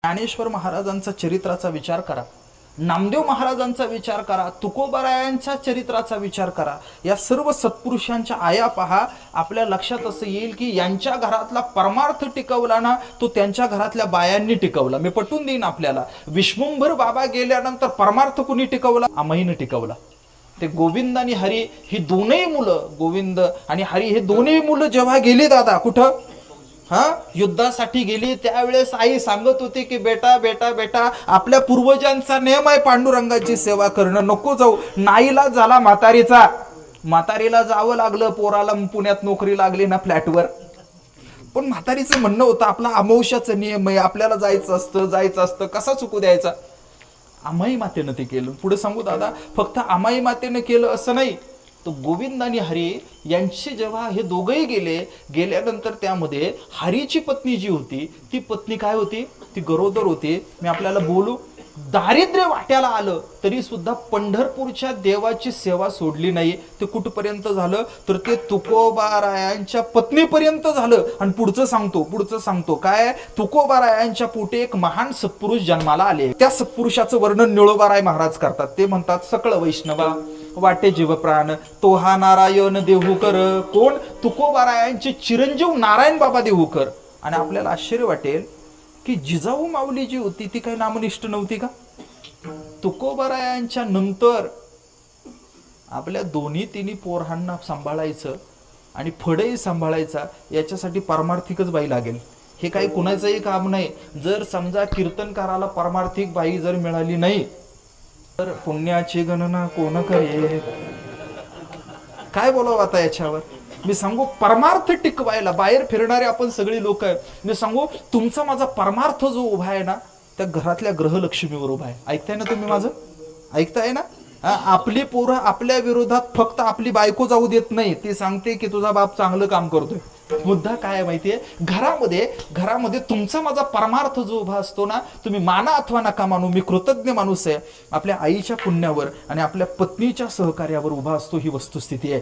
ज्ञानेश्वर महाराजांचा चरित्राचा विचार करा, नामदेव महाराजांचा विचार करा, तुकोबारायांच्या चरित्राचा विचार करा. या सर्व सत्पुरुषांच्या आया पहा. आपल्या लक्षात असं येईल की यांच्या घरातला परमार्थ टिकवला ना, तो त्यांच्या घरातल्या बायांनी टिकवला. मी पटवून देईन आपल्याला. विश्वंभर बाबा गेल्यानंतर परमार्थ कुणी टिकवला? आमाईने टिकवला. ते गोविंद आणि हरी ही दोनही मुलं, गोविंद आणि हरी हे दोन्ही मुलं जेव्हा गेली दादा कुठं युद्धासाठी गेली, त्यावेळेस आई सांगत होती की बेटा बेटा बेटा, आपल्या पूर्वजांचा नियम आहे पांडुरंगाची सेवा करणं, नको जाऊ. नाईला झाला म्हातारीचा, म्हातारीला जावं लागलं. पोराला पुण्यात नोकरी लागली ना फ्लॅटवर. पण म्हातारीचं म्हणणं होतं आपला अमावस्याचा नियम आहे, आपल्याला जायचं असतं, कसा चुकू द्यायचा. आमाई मातेनं ते केलं. पुढे सांगू दादा, फक्त आमाई मातेनं केलं असं नाही, तो गोविंद आणि हरी यांचे जेव्हा हे दोघंही गेल्यानंतर त्यामध्ये हरीची पत्नी जी होती ती पत्नी काय होती? ती गरोदर होती. मी आपल्याला बोलू, दारिद्र्य वाट्याला आलं तरी सुद्धा पंढरपूरच्या देवाची सेवा सोडली नाही. ते कुठपर्यंत झालं तर ते तुकोबारायांच्या पत्नीपर्यंत झालं. आणि पुढचं सांगतो काय? तुकोबारायांच्या पोटी एक महान सत्पुरुष जन्माला आले. त्या सत्पुरुषाचं वर्णन निळोबाराय महाराज करतात. ते म्हणतात, सकळ वैष्णवा वाटे जीव प्राण तो हा नारायण देहूकर. कोण? तुकोबारायांचे चिरंजीव नारायण बाबा देहूकर. आणि आपल्याला आश्चर्य वाटेल की जिजाऊ माऊली जी होती ती काही नामनिष्ठ नव्हती का? तुकोबारायांच्या नंतर आपल्या दोन्ही तिन्ही पोरांना सांभाळायचं आणि फडही सांभाळायचा, याच्यासाठी पारमार्थिकच बाई लागेल. हे काही कुणाचंही काम नाही. जर समजा कीर्तनकाराला पारमार्थिक बाई जर मिळाली नाही तर पुण्याची गणना कोण करे? काय बोलावं आता याच्यावर? मी सांगू, परमार्थ टिकवायला बाहेर फिरणारे आपण सगळी लोक आहे. मी सांगू, तुमचा माझा परमार्थ जो उभा आहे ना, त्या घरातल्या ग्रहलक्ष्मीवर उभा आहे. ऐकताय ना तुम्ही माझं? ऐकताय ना? आपली पोरं आपल्या विरोधात फक्त आपली बायको जाऊ देत नाही, ती सांगते की तुझा बाप चांगलं काम करतोय. मुद्दा काय माहितीये? घरामध्ये तुमचा माझा परमार्थ जो उभा असतो ना, तुम्ही माना अथवा नका मानू, मी कृतज्ञ माणूस आहे. आपल्या आईच्या पुण्यावर आणि आपल्या पत्नीच्या सहकार्यावर उभा असतो, ही वस्तुस्थिती आहे.